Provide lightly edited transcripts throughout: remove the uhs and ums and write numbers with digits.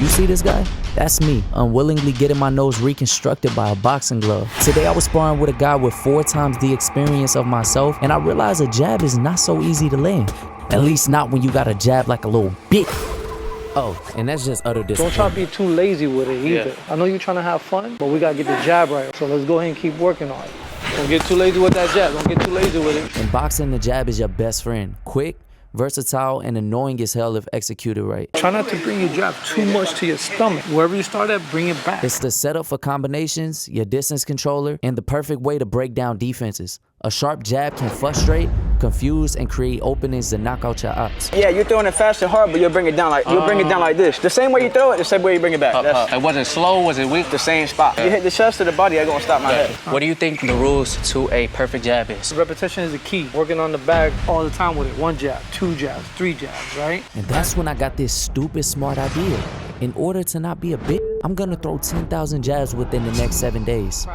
You see this guy? That's me, unwillingly getting my nose reconstructed by a boxing glove. Today I was sparring with a guy with 4 times the experience of myself, and I realized a jab is not so easy to land. At least not when you got a jab like a little bitch. Oh, and that's just utter disrespect. Don't try to be too lazy with it either. Yeah. I know you're trying to have fun, but we gotta get the jab right. So let's go ahead and keep working on it. Don't get too lazy with that jab. Don't get too lazy with it. In boxing, the jab is your best friend. Quick, versatile, and annoying as hell if executed right. Try not to bring your jab too much to your stomach. Wherever you start at, bring it back. It's the setup for combinations, your distance controller, and the perfect way to break down defenses. A sharp jab can frustrate, confuse, and create openings to knock out your ops. Yeah, you're throwing it fast and hard, but you'll bring it down like this. The same way you throw it, the same way you bring it back. And was it slow? Was it weak? The same spot. You hit the chest to the body, I'm gonna stop my head. What do you think the rules to a perfect jab is? Repetition is the key. Working on the bag all the time with it. 1 jab, 2 jabs, 3 jabs, right? And that's when I got this stupid smart idea. In order to not be a bitch, I'm gonna throw 10,000 jabs within the next 7 days.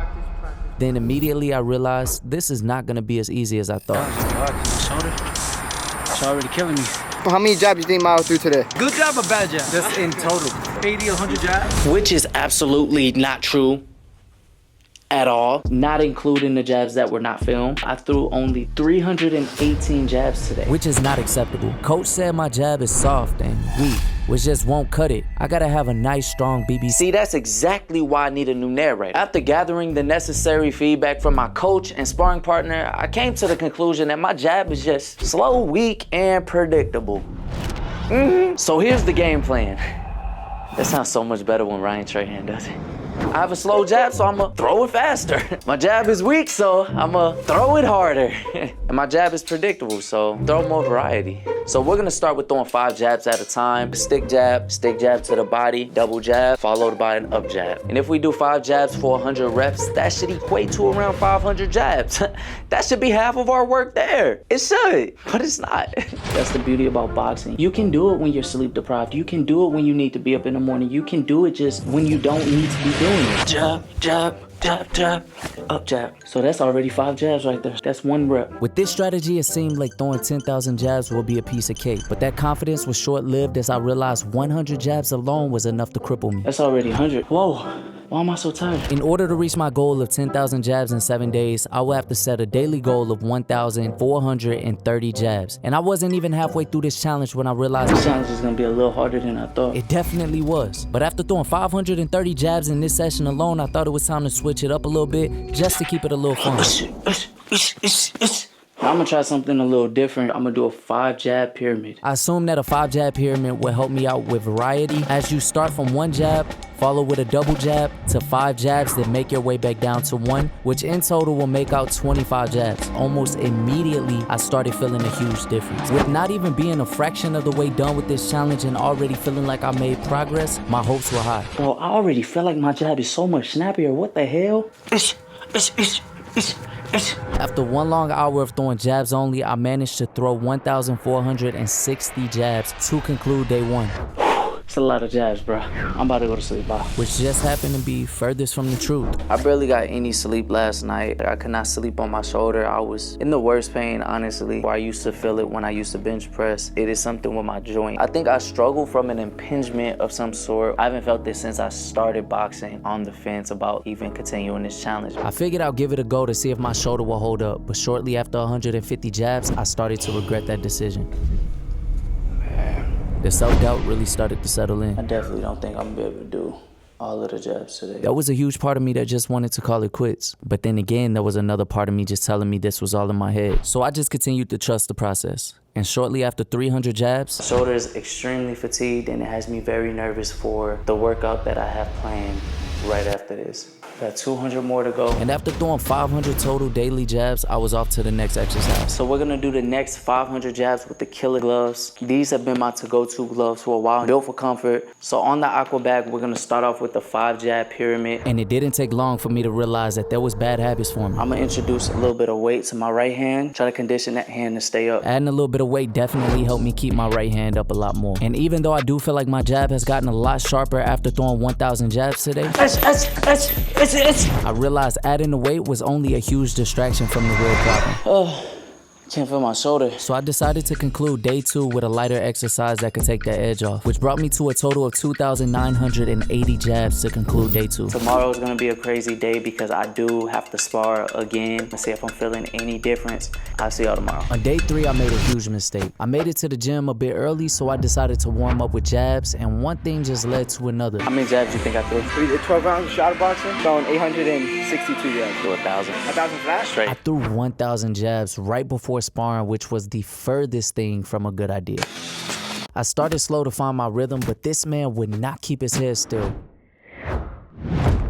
Then immediately I realized this is not gonna be as easy as I thought. Shoulder. It's already killing me. How many jabs you think Milo threw today? Good jab or bad jab? Just in total. 80, 100 jabs? Which is absolutely not true at all. Not including the jabs that were not filmed. I threw only 318 jabs today, which is not acceptable. Coach said my jab is soft and weak, which just won't cut it. I gotta have a nice, strong BBC. See, that's exactly why I need a new narrator. After gathering the necessary feedback from my coach and sparring partner, I came to the conclusion that my jab is just slow, weak, and predictable. So here's the game plan. That sounds so much better when Ryan Trahan does it. I have a slow jab, so I'ma throw it faster. My jab is weak, so I'ma throw it harder. And my jab is predictable, so throw more variety. So we're gonna start with throwing 5 jabs at a time. Stick jab to the body, double jab, followed by an up jab. And if we do 5 jabs for 100 reps, that should equate to around 500 jabs. That should be half of our work there. It should, but it's not. That's the beauty about boxing. You can do it when you're sleep deprived. You can do it when you need to be up in the morning. You can do it just when you don't need to be doing it. Jab, jab, jab, jab, up jab. So that's already 5 jabs right there. That's 1 rep. With this strategy, it seemed like throwing 10,000 jabs will be a piece of cake. But that confidence was short-lived as I realized 100 jabs alone was enough to cripple me. That's already 100. Whoa. Why am I so tired? In order to reach my goal of 10,000 jabs in 7 days, I will have to set a daily goal of 1,430 jabs. And I wasn't even halfway through this challenge when I realized this challenge is gonna be a little harder than I thought. It definitely was. But after throwing 530 jabs in this session alone, I thought it was time to switch it up a little bit just to keep it a little fun. I'm gonna try something a little different. I'm gonna do a 5 jab pyramid. I assume that a 5 jab pyramid will help me out with variety, as you start from 1 jab, follow with a double jab to 5 jabs, then make your way back down to 1, which in total will make out 25 jabs. Almost immediately, I started feeling a huge difference. With not even being a fraction of the way done with this challenge and already feeling like I made progress, my hopes were high. Bro, I already feel like my jab is so much snappier. What the hell? After 1 long hour of throwing jabs only, I managed to throw 1,460 jabs to conclude day 1. It's a lot of jabs, bro. I'm about to go to sleep, bye. Which just happened to be furthest from the truth. I barely got any sleep last night. I could not sleep on my shoulder. I was in the worst pain, honestly, where I used to feel it when I used to bench press. It is something with my joint. I think I struggle from an impingement of some sort. I haven't felt this since I started boxing, on the fence about even continuing this challenge. I figured I'll give it a go to see if my shoulder will hold up, but shortly after 150 jabs, I started to regret that decision. The self-doubt really started to settle in. I definitely don't think I'm gonna be able to do all of the jabs today. That was a huge part of me that just wanted to call it quits. But then again, there was another part of me just telling me this was all in my head. So I just continued to trust the process. And shortly after 300 jabs, my shoulder is extremely fatigued and it has me very nervous for the workout that I have planned right after this. Got 200 more to go. And after throwing 500 total daily jabs, I was off to the next exercise. So we're gonna do the next 500 jabs with the killer gloves. These have been my to-go-to gloves for a while, built for comfort. So on the aqua bag, we're gonna start off with the 5 jab pyramid. And it didn't take long for me to realize that there was bad habits for me. I'm gonna introduce a little bit of weight to my right hand, try to condition that hand to stay up. Adding a little bit of weight definitely helped me keep my right hand up a lot more. And even though I do feel like my jab has gotten a lot sharper after throwing 1,000 jabs today, I realized adding the weight was only a huge distraction from the real problem. Can't feel my shoulder. So I decided to conclude day 2 with a lighter exercise that could take that edge off, which brought me to a total of 2,980 jabs to conclude day 2. Tomorrow is gonna be a crazy day because I do have to spar again to see if I'm feeling any difference. I'll see y'all tomorrow. On day 3, I made a huge mistake. I made it to the gym a bit early, so I decided to warm up with jabs, and one thing just led to another. How many jabs do you think I threw? We did 12 rounds of shadow boxing, throwing 862 jabs. Threw 1,000. 1,000 flat? Straight. I threw 1,000 jabs right before sparring, which was the furthest thing from a good idea. I started slow to find my rhythm, but this man would not keep his head still.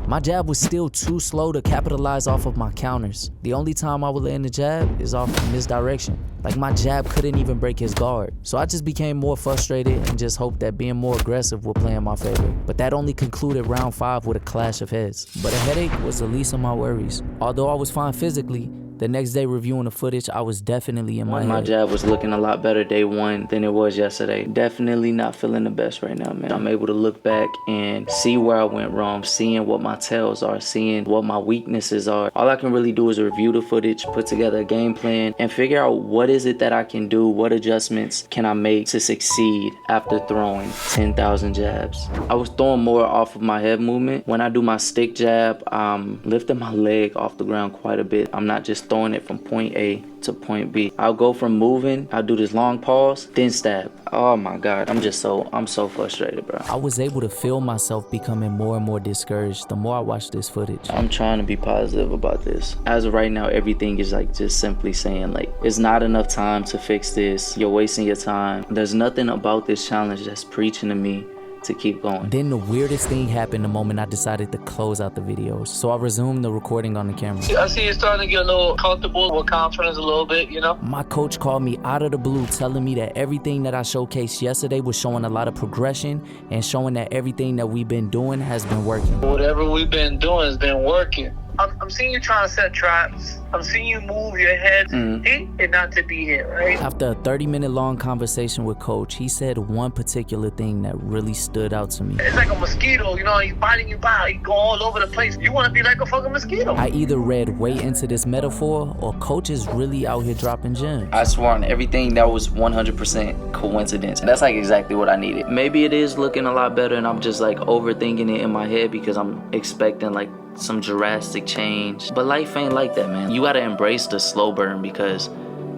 My jab was still too slow to capitalize off of my counters. The only time I would land the jab is off misdirection. Like my jab couldn't even break his guard. So I just became more frustrated and just hoped that being more aggressive would play in my favor. But that only concluded round 5 with a clash of heads. But a headache was the least of my worries. Although I was fine physically, the next day reviewing the footage, I was definitely in my head. My jab was looking a lot better day 1 than it was yesterday. Definitely not feeling the best right now, man. I'm able to look back and see where I went wrong, seeing what my tells are, seeing what my weaknesses are. All I can really do is review the footage, put together a game plan, and figure out what is it that I can do, what adjustments can I make to succeed after throwing 10,000 jabs. I was throwing more off of my head movement. When I do my stick jab, I'm lifting my leg off the ground quite a bit. I'm not just throwing it from point A to point B. I'll go from moving, I'll do this long pause, then stab. Oh my God, I'm so frustrated, bro. I was able to feel myself becoming more and more discouraged the more I watched this footage. I'm trying to be positive about this. As of right now, everything is like just simply saying like, it's not enough time to fix this. You're wasting your time. There's nothing about this challenge that's preaching to me to keep going. Then the weirdest thing happened the moment I decided to close out the videos. So I resumed the recording on the camera. I see you starting to get a little comfortable with confidence a little bit, you know? My coach called me out of the blue telling me that everything that I showcased yesterday was showing a lot of progression and showing that everything that we've been doing has been working. Whatever we've been doing has been working. I'm seeing you trying to set traps. I'm seeing you move your head hit and not to be hit, right? After a 30-minute long conversation with coach, he said one particular thing that really stood out to me. It's like a mosquito, you know, he's biting you by, he go all over the place. You want to be like a fucking mosquito. I either read way into this metaphor or coach is really out here dropping gems. I swore on everything that was 100% coincidence. And that's like exactly what I needed. Maybe it is looking a lot better and I'm just like overthinking it in my head because I'm expecting like some drastic change. But life ain't like that, man. You gotta embrace the slow burn because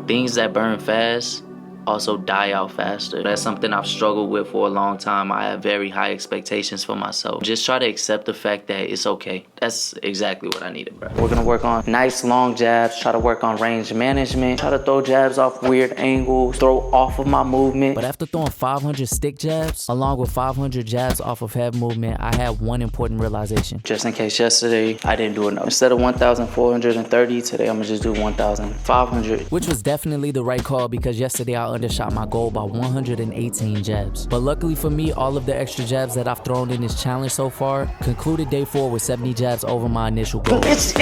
things that burn fast also die out faster. That's something I've struggled with for a long time. I have very high expectations for myself. Just try to accept the fact that it's okay. That's exactly what I needed, bro. We're gonna work on nice long jabs, try to work on range management, try to throw jabs off weird angles, throw off of my movement. But after throwing 500 stick jabs, along with 500 jabs off of head movement, I had one important realization. Just in case yesterday I didn't do enough. Instead of 1,430, today I'm gonna just do 1,500. Which was definitely the right call because yesterday I undershot my goal by 118 jabs. But luckily for me, all of the extra jabs that I've thrown in this challenge so far concluded day 4 with 70 jabs over my initial goal. I must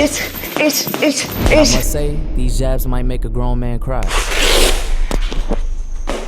say, these jabs might make a grown man cry.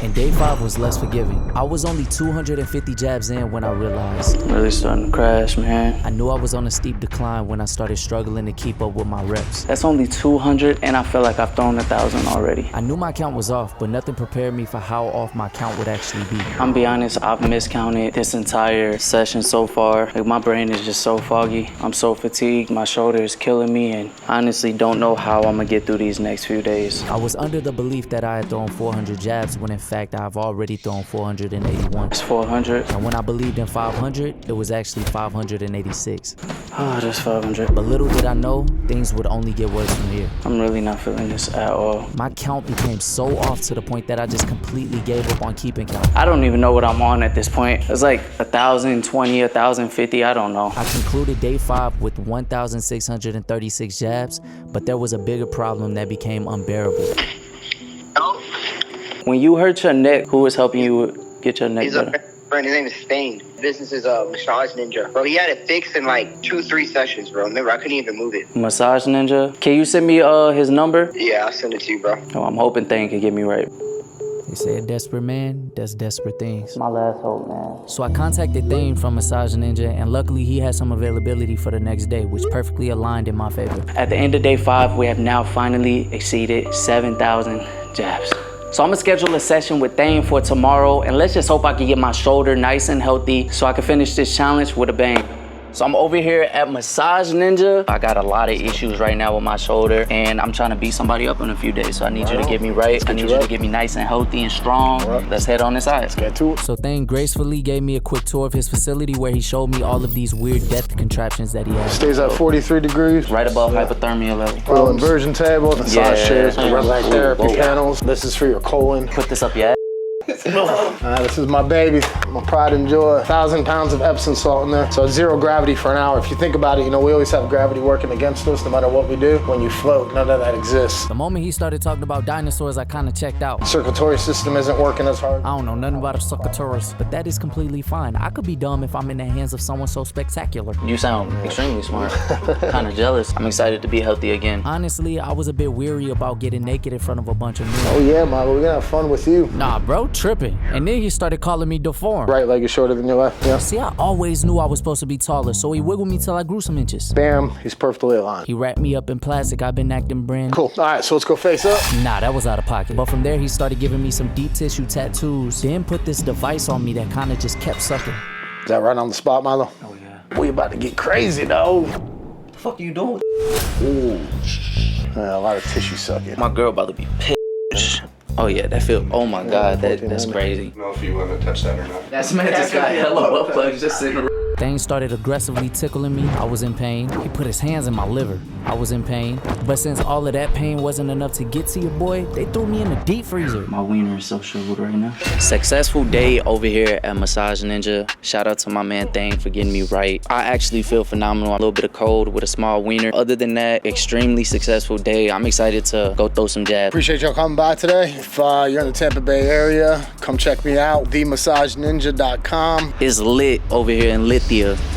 And day 5 was less forgiving. I was only 250 jabs in when I realized I'm really starting to crash, man. I knew I was on a steep decline when I started struggling to keep up with my reps. That's only 200 and I feel like I've thrown 1,000 already. I knew my count was off, but nothing prepared me for how off my count would actually be. I'm be honest, I've miscounted this entire session so far. Like my brain is just so foggy. I'm so fatigued, my shoulder is killing me, and I honestly don't know how I'm gonna get through these next few days. I was under the belief that I had thrown 400 jabs when in fact I've already thrown 481. It's 400. And when I believed in 500, it was actually 586. Oh, that's 500. But little did I know, things would only get worse from here. I'm really not feeling this at all. My count became so off to the point that I just completely gave up on keeping count. I don't even know what I'm on at this point. It's like 1,020, 1,050, I don't know. I concluded day 5 with 1,636 jabs, but there was a bigger problem that became unbearable. When you hurt your neck, who was helping you get your neck He's better? a friend. His name is Stain. Business is a massage ninja. Bro, he had it fixed in like 2-3 sessions, bro. Remember, I couldn't even move it. Massage ninja? Can you send me his number? Yeah, I'll send it to you, bro. Oh, I'm hoping Thane can get me right. They say a desperate man does desperate things. My last hope, man. So I contacted Thane from Massage Ninja, and luckily he had some availability for the next day, which perfectly aligned in my favor. At the end of day 5, we have now finally exceeded 7,000 jabs. So I'm gonna schedule a session with Thane for tomorrow, and let's just hope I can get my shoulder nice and healthy so I can finish this challenge with a bang. So I'm over here at Massage Ninja. I got a lot of issues right now with my shoulder, and I'm trying to beat somebody up in a few days. So I need you to get me right. I need you to get me nice and healthy and strong. Let's head on inside. Let's get to it. So Thane gracefully gave me a quick tour of his facility where he showed me all of these weird death contraptions that he has. Stays at 43 degrees. Right above hypothermia level. Little inversion table, massage chairs, relax therapy panels. This is for your colon. Put this up yet? This is my baby, my pride and joy. 1,000 pounds of Epsom salt in there. So 0 gravity for an hour. If you think about it, you know, we always have gravity working against us no matter what we do. When you float, none of that exists. The moment he started talking about dinosaurs, I kind of checked out. Circulatory system isn't working as hard. I don't know nothing about a succotaurus, but that is completely fine. I could be dumb if I'm in the hands of someone so spectacular. You sound extremely smart. Kind of jealous. I'm excited to be healthy again. Honestly, I was a bit weary about getting naked in front of a bunch of men. Oh yeah, Milo, we're gonna have fun with you. Nah, bro, tripping. And then he started calling me deformed. Right leg is shorter than your left, yeah. See, I always knew I was supposed to be taller, so he wiggled me till I grew some inches. Bam, he's perfectly aligned. He wrapped me up in plastic. I've been acting brand. Cool, all right, so let's go face up. Nah, that was out of pocket. But from there, he started giving me some deep tissue tattoos, then put this device on me that kind of just kept sucking. Is that right on the spot, Milo? Oh yeah. We about to get crazy, though. What the fuck are you doing? Ooh. A lot of tissue sucking. My girl about to be pissed. Oh yeah, that feel, oh my God, that's crazy. I don't know if you want to touch that or not. That man just got hella butt plugs just sitting around. Thane started aggressively tickling me. I was in pain. He put his hands in my liver. I was in pain. But since all of that pain wasn't enough to get to your boy, they threw me in the deep freezer. My wiener is so shriveled right now. Successful day over here at Massage Ninja. Shout out to my man Thane for getting me right. I actually feel phenomenal. A little bit of cold with a small wiener. Other than that, extremely successful day. I'm excited to go throw some jabs. Appreciate y'all coming by today. If you're in the Tampa Bay area, come check me out, themassageninja.com. It's lit over here in Lithia.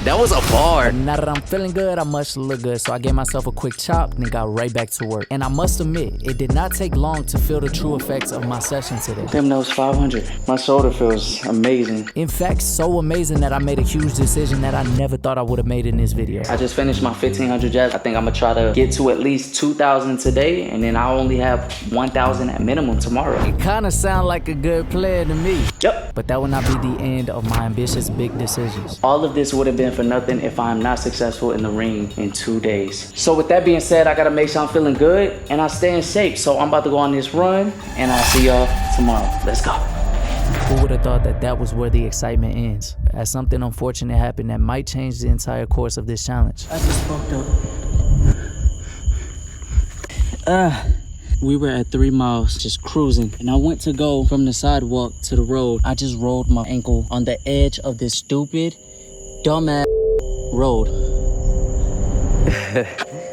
That was a bar. Now that I'm feeling good, I must look good. So I gave myself a quick chop and got right back to work. And I must admit, it did not take long to feel the true effects of my session today. Damn, that was 500. My shoulder feels amazing. In fact, so amazing that I made a huge decision that I never thought I would have made in this video. I just finished my 1,500 jabs. I think I'm gonna try to get to at least 2,000 today, and then I'll only have 1,000 at minimum tomorrow. It kind of sounds like a good plan to me. Yep. But that will not be the end of my ambitious big decisions. All of this would have been for nothing if I'm not successful in the ring in 2 days. So with that being said, I gotta make sure I'm feeling good and I stay in shape. So I'm about to go on this run, and I'll see y'all tomorrow. Let's go. Who would have thought that that was where the excitement ends? As something unfortunate happened that might change the entire course of this challenge. I just fucked up. We were at 3 miles just cruising, and I went to go from the sidewalk to the road. I just rolled my ankle on the edge of this stupid, dumbass road.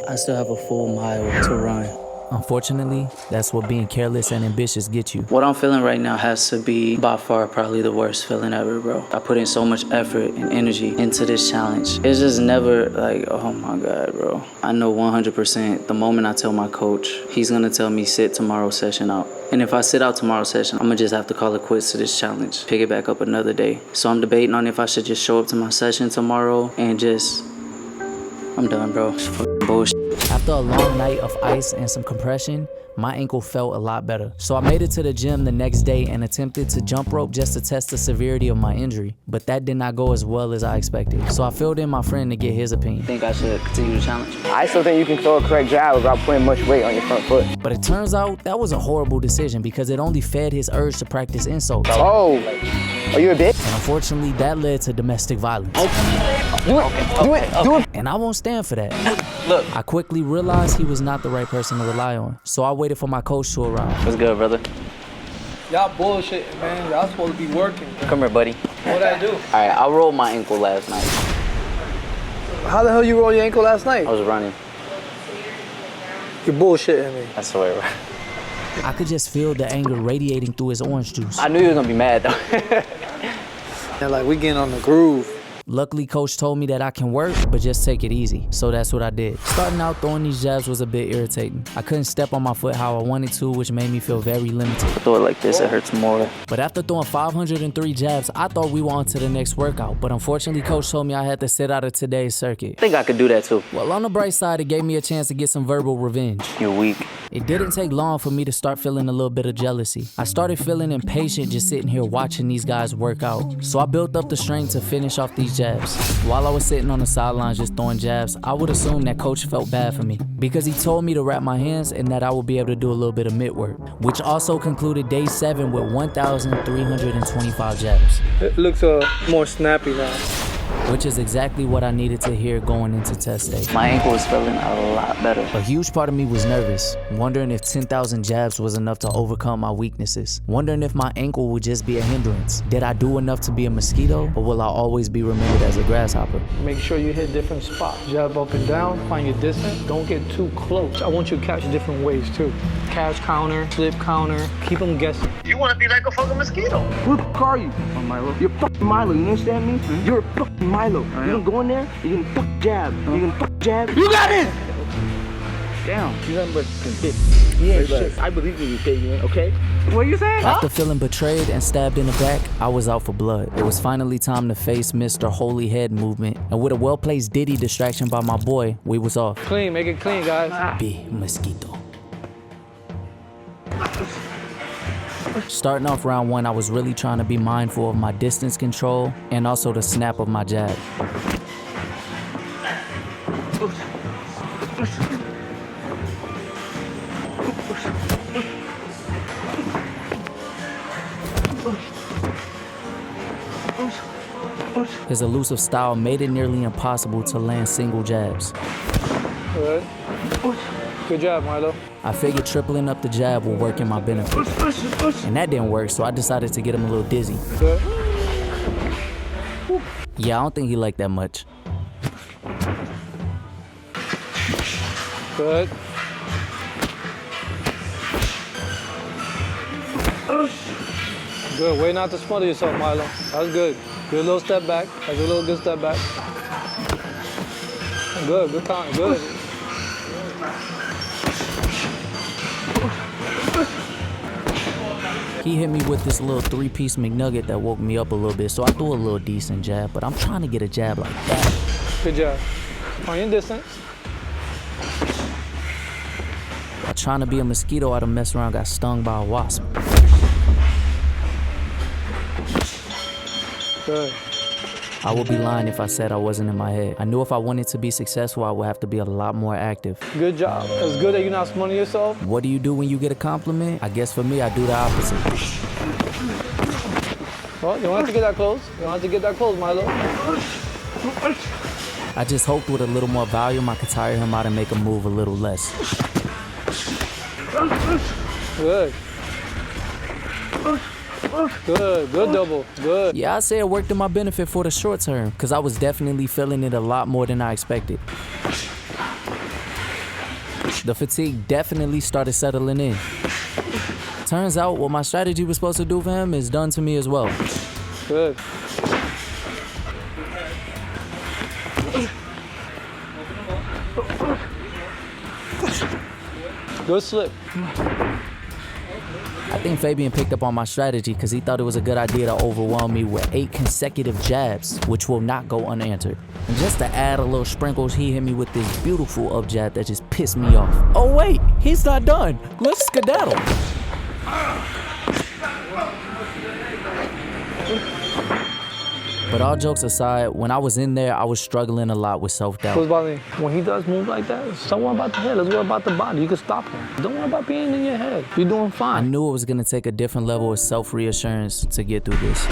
I still have a full mile to run. Unfortunately, that's what being careless and ambitious get you. What I'm feeling right now has to be by far probably the worst feeling ever, bro. I put in so much effort and energy into this challenge. It's just never like, oh my God, bro. I know 100% the moment I tell my coach, he's gonna tell me sit tomorrow's session out. And if I sit out tomorrow's session, I'm gonna just have to call it quits to this challenge. Pick it back up another day. So I'm debating on if I should just show up to my session tomorrow and just, I'm done, bro. It's fucking bullshit. After a long night of ice and some compression, my ankle felt a lot better. So I made it to the gym the next day and attempted to jump rope just to test the severity of my injury. But that did not go as well as I expected. So I filled in my friend to get his opinion. Think I should continue the challenge? I still think you can throw a correct jab without putting much weight on your front foot. But it turns out that was a horrible decision because it only fed his urge to practice insults. Oh, are you a bitch? And unfortunately, that led to domestic violence. Do it. And I won't stand for that. Look. I quickly realized he was not the right person to rely on. So I waited for my coach to arrive. What's good, brother? Y'all bullshitting, man. Y'all supposed to be working. Come here, buddy. What'd I do? All right, I rolled my ankle last night. How the hell you roll your ankle last night? I was running. You're bullshitting me. I swear, bro. I could just feel the anger radiating through his orange juice. I knew you was gonna be mad though. And like we getting on the groove. Luckily, coach told me that I can work, but just take it easy. So that's what I did. Starting out throwing these jabs was a bit irritating. I couldn't step on my foot how I wanted to, which made me feel very limited. I throw it like this, it hurts more. But after throwing 503 jabs, I thought we were on to the next workout. But unfortunately, coach told me I had to sit out of today's circuit. I think I could do that too. Well, on the bright side, it gave me a chance to get some verbal revenge. You're weak. It didn't take long for me to start feeling a little bit of jealousy. I started feeling impatient just sitting here watching these guys work out. So I built up the strength to finish off these jabs. While I was sitting on the sidelines just throwing jabs, I would assume that coach felt bad for me because he told me to wrap my hands and that I would be able to do a little bit of mid work, which also concluded day 7 with 1,325 jabs. It looks more snappy now. Which is exactly what I needed to hear going into test day. My ankle is feeling a lot better. A huge part of me was nervous, wondering if 10,000 jabs was enough to overcome my weaknesses, wondering if my ankle would just be a hindrance. Did I do enough to be a mosquito, or will I always be remembered as a grasshopper? Make sure you hit different spots. Jab up and down, find your distance. Don't get too close. I want you to catch different ways too. Cash counter, slip counter, keep them guessing. You want to be like a fucking mosquito. Who the fuck are you? I'm Milo. You're fucking Milo, you understand me? Mm-hmm. You're fucking Milo. You're gonna go in there, you're gonna fuck jab. You're gonna fuck jab. You got it! Damn, you nothing but dick. Yeah, shit. I believe in you, Fabian, okay? What you saying? After feeling betrayed and stabbed in the back, I was out for blood. It was finally time to face Mr. Holy Head Movement. And with a well-placed Diddy distraction by my boy, we was off. Clean, make it clean, guys. Be mosquito. Starting off round 1, I was really trying to be mindful of my distance control and also the snap of my jab. His elusive style made it nearly impossible to land single jabs. Good. Good job, Milo. I figured tripling up the jab will work in my benefit. And that didn't work, so I decided to get him a little dizzy. Good. Yeah, I don't think he liked that much. Good. Good. Way not to smother yourself, Milo. That's good. Good little step back. That's a little good step back. Good. Good count. Good. He hit me with this little 3-piece McNugget that woke me up a little bit, so I threw a little decent jab, but I'm trying to get a jab like that. Good job. Find your distance. While trying to be a mosquito, I done messed around, got stung by a wasp. Good. I would be lying if I said I wasn't in my head. I knew if I wanted to be successful, I would have to be a lot more active. Good job. It's good that you're not smothering yourself. What do you do when you get a compliment? I guess for me, I do the opposite. Well, you don't have to get that close. You don't have to get that close, Milo. I just hoped with a little more volume, I could tire him out and make him move a little less. Good. Good, good double, good. Yeah, I'd say it worked in my benefit for the short term, because I was definitely feeling it a lot more than I expected. The fatigue definitely started settling in. Turns out what my strategy was supposed to do for him is done to me as well. Good. Good slip. I think Fabian picked up on my strategy because he thought it was a good idea to overwhelm me with 8 consecutive jabs, which will not go unanswered. And just to add a little sprinkles, he hit me with this beautiful up jab that just pissed me off. Oh wait, he's not done. Let's skedaddle. But all jokes aside, when I was in there, I was struggling a lot with self-doubt. What's about me? When he does move like that, don't worry about the head. Let's worry about the body. You can stop him. Don't worry about being in your head. You're doing I fine. knew it was gonna take a different level of self-reassurance to get through this.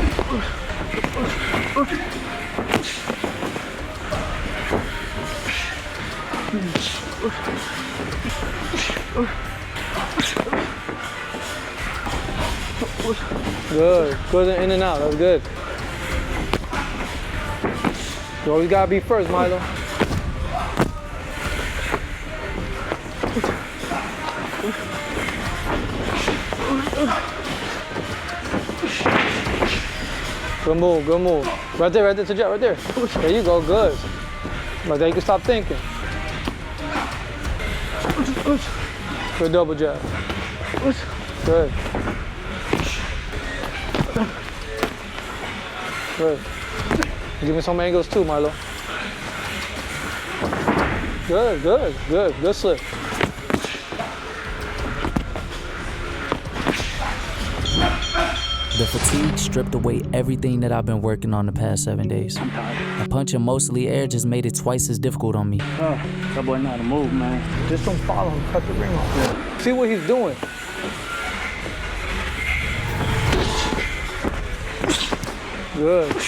Good. Good in and out. That's good. You always gotta be first, Milo. Good move, good move. Right there to jab, right there. There you go, good. Right there, you can stop thinking. Good double jab. Good. Good. Give me some angles too, Milo. Good, good, good. Good slip. The fatigue stripped away everything that I've been working on the past 7 days. And punching mostly air just made it twice as difficult on me. Oh, that boy know how to move, man. Just don't follow him, cut the ring off. Yeah. See what he's doing. Good.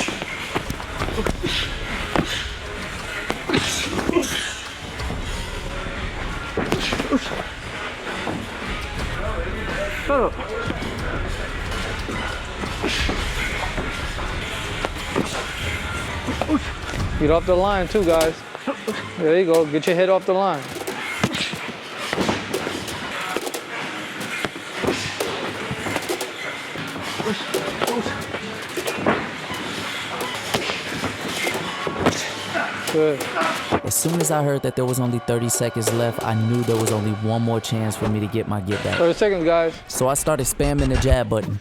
Shut up. Get off the line too, guys. There you go. Get your head off the line. Good. As soon as I heard that there was only 30 seconds left, I knew there was only one more chance for me to get my get back. 30 seconds, guys. So I started spamming the jab button.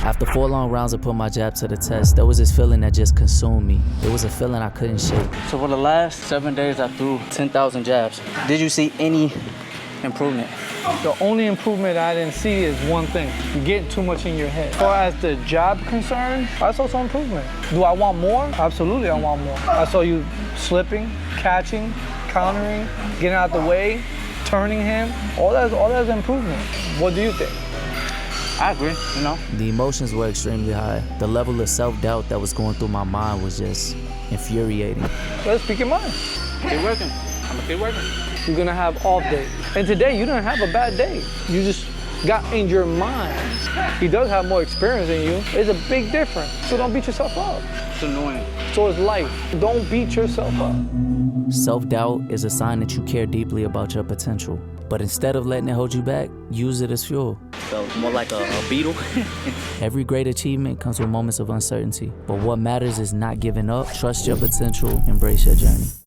After 4 long rounds of putting my jab to the test, there was this feeling that just consumed me. It was a feeling I couldn't shake. So for the last 7 days, I threw 10,000 jabs. Did you see any improvement? The only improvement I didn't see is one thing. You're getting too much in your head. As far as the jab concerned, I saw some improvement. Do I want more? Absolutely, I want more. I saw you slipping, catching, countering, getting out the way, turning him. All that's improvement. What do you think? I agree, you know. The emotions were extremely high. The level of self-doubt that was going through my mind was just infuriating. Let's speak your mind. Keep working. I'm gonna keep working. You're gonna have off day. And today, you didn't have a bad day. You just got in your mind. He does have more experience than you. It's a big difference. So don't beat yourself up. It's annoying. So is life. Don't beat yourself up. Self-doubt is a sign that you care deeply about your potential. But instead of letting it hold you back, use it as fuel. So more like a beetle. Every great achievement comes with moments of uncertainty. But what matters is not giving up. Trust your potential, embrace your journey.